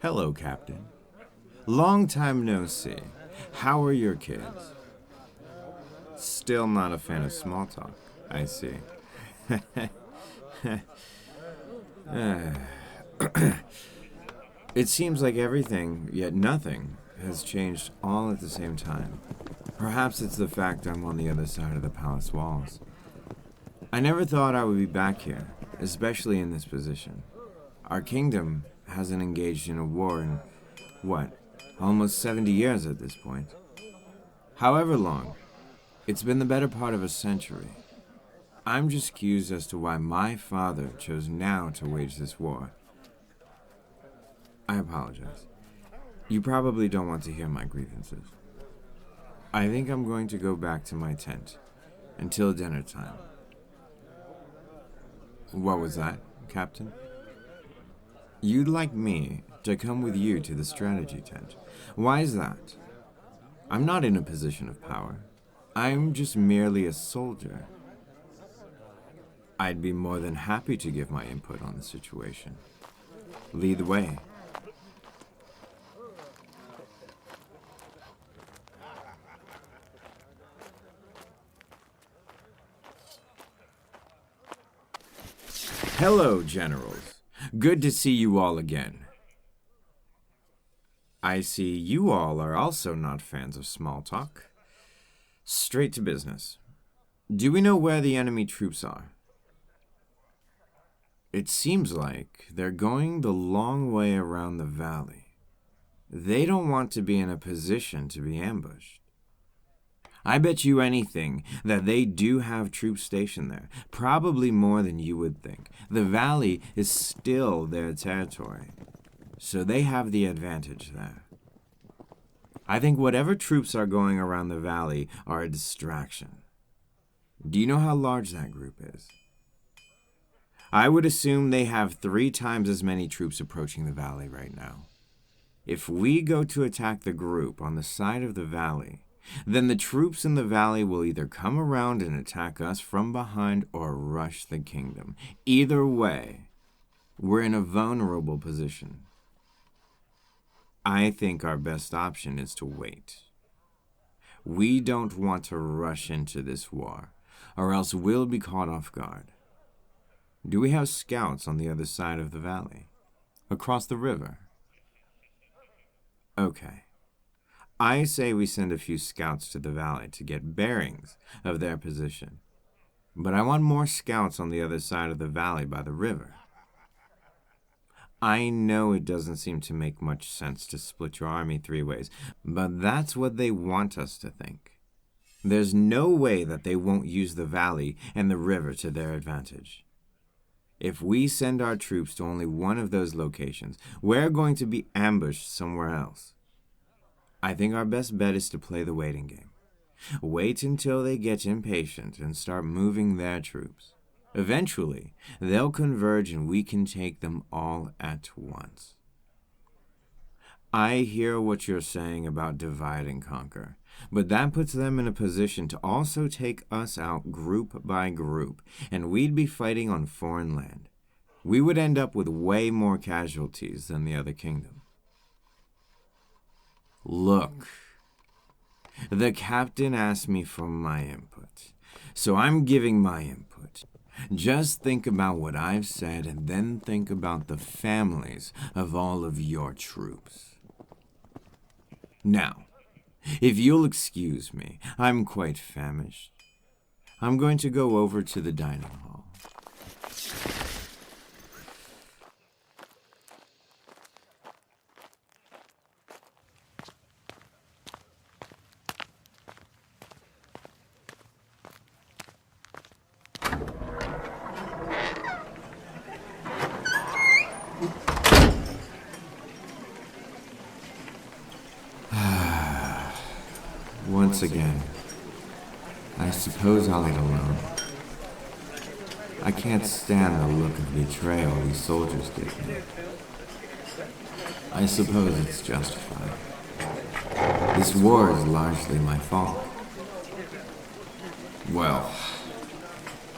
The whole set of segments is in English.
Hello, Captain. Long time no see. How are your kids? Still not a fan of small talk, I see. It seems like everything, yet nothing, has changed all at the same time. Perhaps it's the fact I'm on the other side of the palace walls. I never thought I would be back here, especially in this position. Our kingdom hasn't engaged in a war in, almost 70 years at this point. However long, it's been the better part of a century. I'm just curious as to why my father chose now to wage this war. I apologize. You probably don't want to hear my grievances. I think I'm going to go back to my tent until dinner time. What was that, Captain? You'd like me to come with you to the strategy tent. Why is that? I'm not in a position of power. I'm just merely a soldier. I'd be more than happy to give my input on the situation. Lead the way. Hello, generals. Good to see you all again. I see you all are also not fans of small talk. Straight to business. Do we know where the enemy troops are? It seems like they're going the long way around the valley. They don't want to be in a position to be ambushed. I bet you anything that they do have troops stationed there, probably more than you would think. The valley is still their territory, so they have the advantage there. I think whatever troops are going around the valley are a distraction. Do you know how large that group is? I would assume they have 3 times as many troops approaching the valley right now. If we go to attack the group on the side of the valley, then the troops in the valley will either come around and attack us from behind or rush the kingdom. Either way, we're in a vulnerable position. I think our best option is to wait. We don't want to rush into this war, or else we'll be caught off guard. Do we have scouts on the other side of the valley? Across the river? Okay. I say we send a few scouts to the valley to get bearings of their position. But I want more scouts on the other side of the valley by the river. I know it doesn't seem to make much sense to split your army 3 ways, but that's what they want us to think. There's no way that they won't use the valley and the river to their advantage. If we send our troops to only one of those locations, we're going to be ambushed somewhere else. I think our best bet is to play the waiting game. Wait until they get impatient and start moving their troops. Eventually, they'll converge and we can take them all at once. I hear what you're saying about divide and conquer, but that puts them in a position to also take us out group by group, and we'd be fighting on foreign land. We would end up with way more casualties than the other kingdom. Look, the captain asked me for my input, so I'm giving my input. Just think about what I've said and then think about the families of all of your troops. Now, if you'll excuse me, I'm quite famished. I'm going to go over to the dining hall. Once again, I suppose I'll eat alone. I can't stand the look of betrayal these soldiers give me. I suppose it's justified. This war is largely my fault. Well,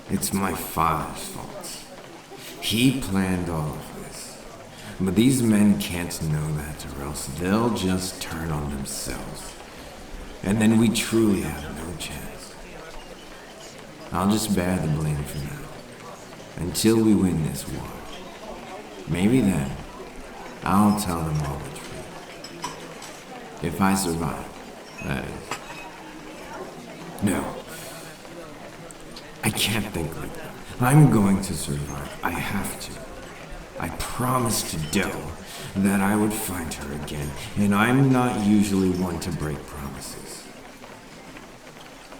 it's my father's fault. He planned all of this. But these men can't know that, or else they'll just turn on themselves. And then we truly have no chance. I'll just bear the blame for now, until we win this war. Maybe then, I'll tell them all the truth. If I survive, that is. No. I can't think like that. I'm going to survive. I have to. I promised to Doe that I would find her again, and I'm not usually one to break promises.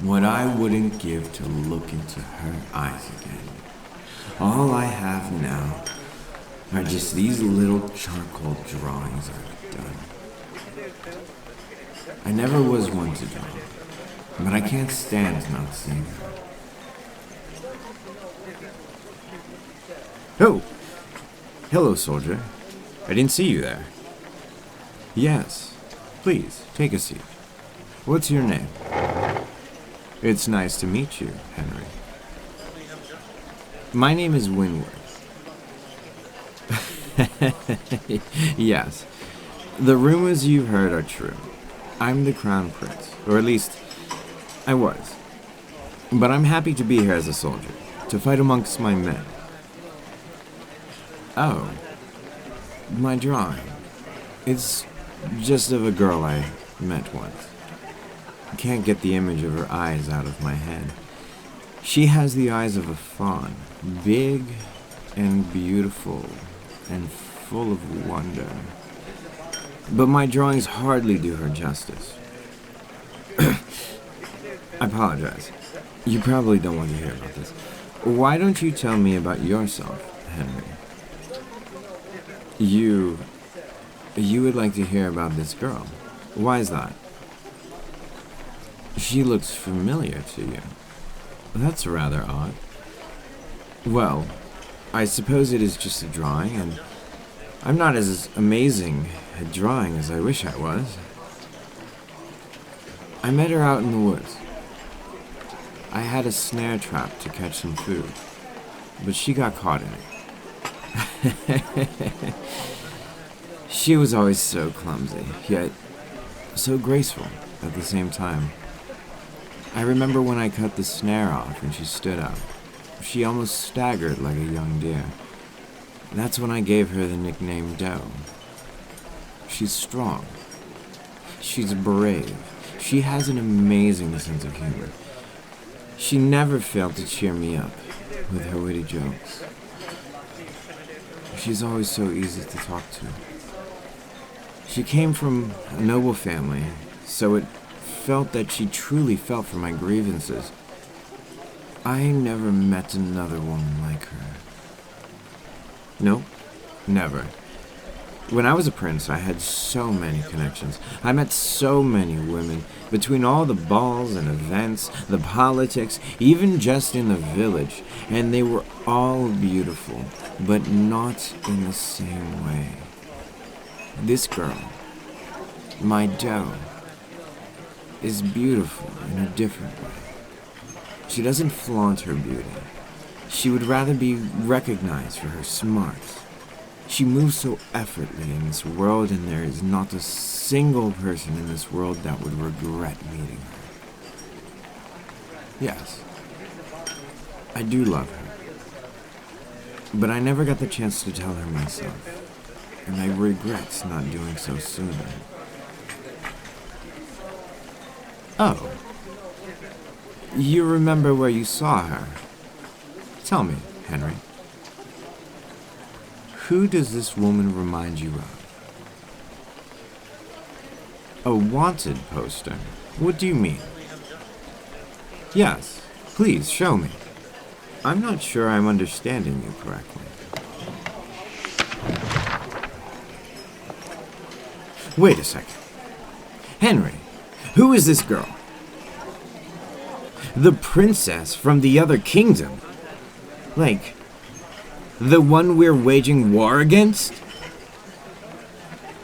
What I wouldn't give to look into her eyes again. All I have now are just these little charcoal drawings I've done. I never was one to draw, but I can't stand not seeing her. Oh! Hello, soldier. I didn't see you there. Yes. Please, take a seat. What's your name? It's nice to meet you, Henry. My name is Winwood. Yes. The rumors you've heard are true. I'm the Crown Prince, or at least, I was. But I'm happy to be here as a soldier, to fight amongst my men. Oh, my drawing. It's just of a girl I met once. I can't get the image of her eyes out of my head. She has the eyes of a fawn, big and beautiful and full of wonder. But my drawings hardly do her justice. I apologize. You probably don't want to hear about this. Why don't you tell me about yourself, Henry? You would like to hear about this girl. Why is that? She looks familiar to you. That's rather odd. Well, I suppose it is just a drawing, and I'm not as amazing at drawing as I wish I was. I met her out in the woods. I had a snare trap to catch some food, but she got caught in it. She was always so clumsy, yet so graceful at the same time. I remember when I cut the snare off and she stood up. She almost staggered like a young deer. That's when I gave her the nickname Doe. She's strong. She's brave. She has an amazing sense of humor. She never failed to cheer me up with her witty jokes. She's always so easy to talk to. She came from a noble family, so it felt that she truly felt for my grievances. I never met another woman like her. No, never. When I was a prince, I had so many connections. I met so many women. Between all the balls and events, the politics, even just in the village. And they were all beautiful, but not in the same way. This girl, my Doe, is beautiful in a different way. She doesn't flaunt her beauty. She would rather be recognized for her smarts. She moves so effortlessly in this world, and there is not a single person in this world that would regret meeting her. Yes, I do love her. But I never got the chance to tell her myself, and I regret not doing so sooner. Oh, you remember where you saw her? Tell me, Henry. Who does this woman remind you of? A wanted poster? What do you mean? Yes, please show me. I'm not sure I'm understanding you correctly. Wait a second. Henry, who is this girl? The princess from the other kingdom? Like, the one we're waging war against?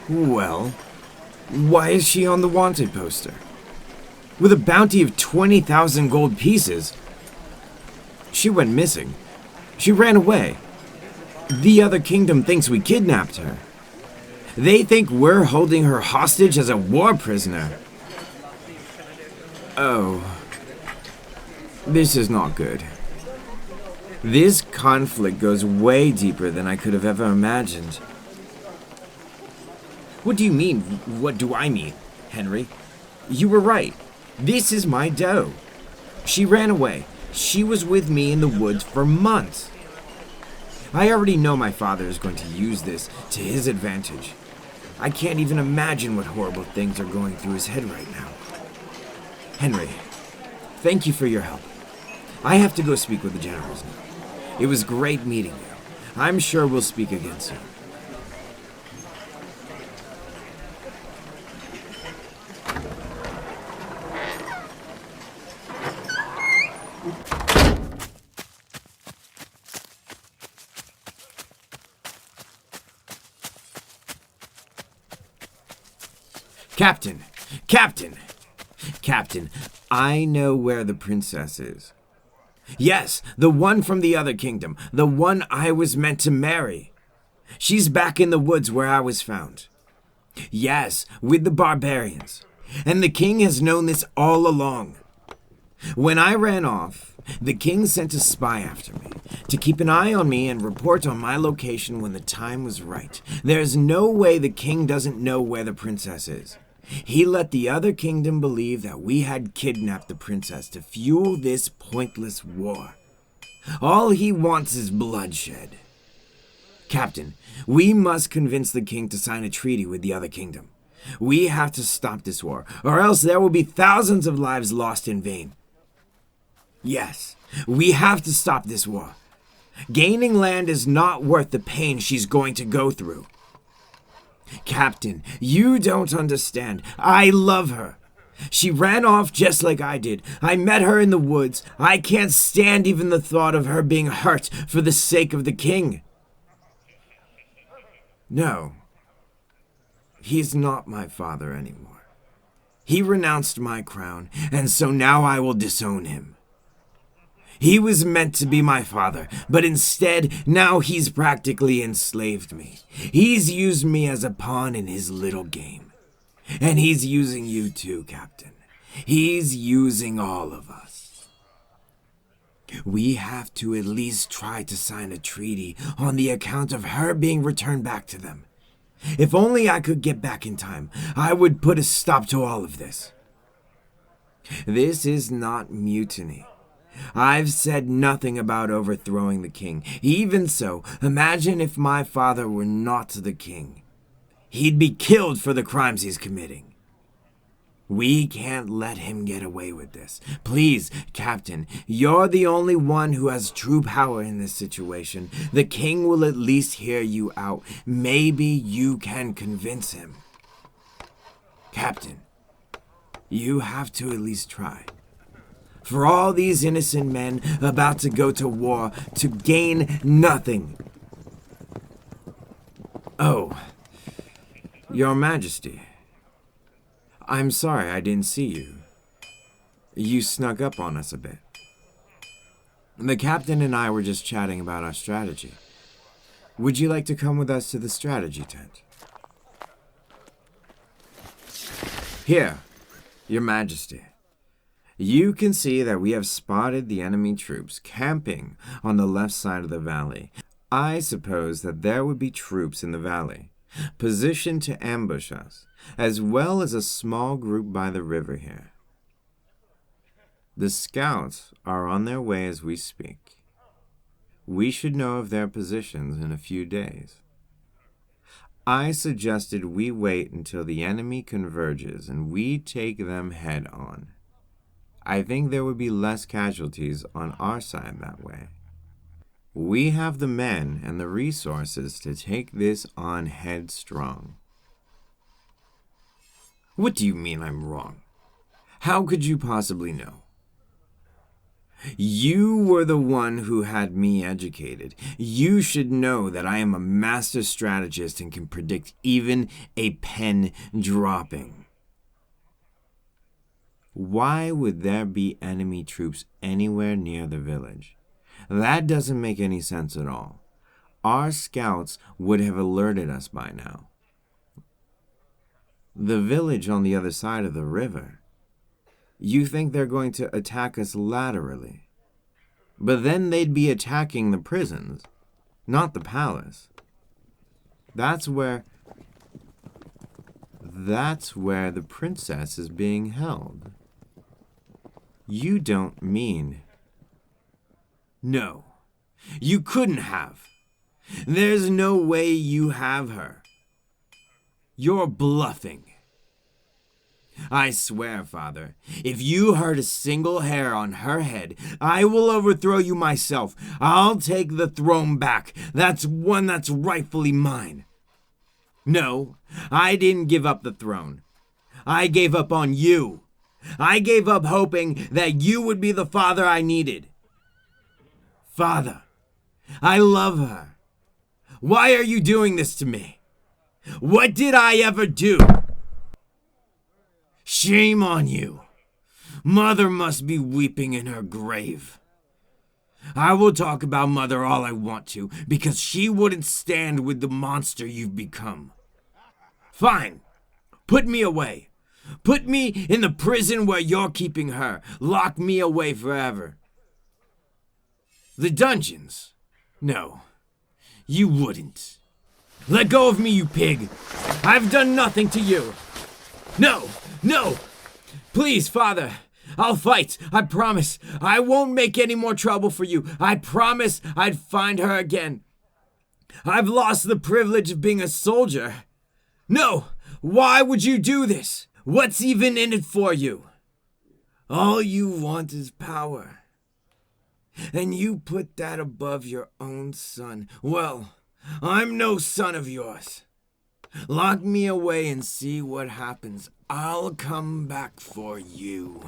Well, why is she on the wanted poster? With a bounty of 20,000 gold pieces? She went missing. She ran away. The other kingdom thinks we kidnapped her. They think we're holding her hostage as a war prisoner. Oh, this is not good. This conflict goes way deeper than I could have ever imagined. What do you mean? What do I mean, Henry? You were right. This is my doe. She ran away. She was with me in the woods for months. I already know my father is going to use this to his advantage. I can't even imagine what horrible things are going through his head right now. Henry, thank you for your help. I have to go speak with the generals now. It was great meeting you. I'm sure we'll speak again soon. Captain! Captain! Captain, I know where the princess is. Yes, the one from the other kingdom, the one I was meant to marry. She's back in the woods where I was found. Yes, with the barbarians. And the king has known this all along. When I ran off, the king sent a spy after me to keep an eye on me and report on my location when the time was right. There's no way the king doesn't know where the princess is. He let the other kingdom believe that we had kidnapped the princess to fuel this pointless war. All he wants is bloodshed. Captain, we must convince the king to sign a treaty with the other kingdom. We have to stop this war, or else there will be thousands of lives lost in vain. Yes, we have to stop this war. Gaining land is not worth the pain she's going to go through. Captain, you don't understand. I love her. She ran off just like I did. I met her in the woods. I can't stand even the thought of her being hurt for the sake of the king. No, he's not my father anymore. He renounced my crown, and so now I will disown him. He was meant to be my father, but instead, now he's practically enslaved me. He's used me as a pawn in his little game. And he's using you too, Captain. He's using all of us. We have to at least try to sign a treaty on the account of her being returned back to them. If only I could get back in time, I would put a stop to all of this. This is not mutiny. I've said nothing about overthrowing the king. Even so, imagine if my father were not the king. He'd be killed for the crimes he's committing. We can't let him get away with this. Please, Captain, you're the only one who has true power in this situation. The king will at least hear you out. Maybe you can convince him. Captain, you have to at least try. For all these innocent men about to go to war to gain nothing. Oh, Your Majesty. I'm sorry I didn't see you. You snuck up on us a bit. The captain and I were just chatting about our strategy. Would you like to come with us to the strategy tent? Here, Your Majesty. You can see that we have spotted the enemy troops camping on the left side of the valley. I suppose that there would be troops in the valley, positioned to ambush us, as well as a small group by the river here. The scouts are on their way as we speak. We should know of their positions in a few days. I suggested we wait until the enemy converges and we take them head on. I think there would be less casualties on our side that way. We have the men and the resources to take this on headstrong. What do you mean I'm wrong? How could you possibly know? You were the one who had me educated. You should know that I am a master strategist and can predict even a pen dropping. Why would there be enemy troops anywhere near the village? That doesn't make any sense at all. Our scouts would have alerted us by now. The village on the other side of the river. You think they're going to attack us laterally. But then they'd be attacking the prisons, not the palace. That's where the princess is being held. You don't mean... No, you couldn't have. There's no way you have her. You're bluffing. I swear, Father, if you hurt a single hair on her head, I will overthrow you myself. I'll take the throne back. That's one that's rightfully mine. No, I didn't give up the throne. I gave up on you. I gave up hoping that you would be the father I needed. Father, I love her. Why are you doing this to me? What did I ever do? Shame on you. Mother must be weeping in her grave. I will talk about Mother all I want to, because she wouldn't stand with the monster you've become. Fine. Put me away. Put me in the prison where you're keeping her. Lock me away forever. The dungeons? No, you wouldn't. Let go of me, you pig. I've done nothing to you. No, no. Please, Father. I'll fight. I promise. I won't make any more trouble for you. I promise I'd find her again. I've lost the privilege of being a soldier. No, why would you do this? What's even in it for you? All you want is power. And you put that above your own son. Well, I'm no son of yours. Lock me away and see what happens. I'll come back for you.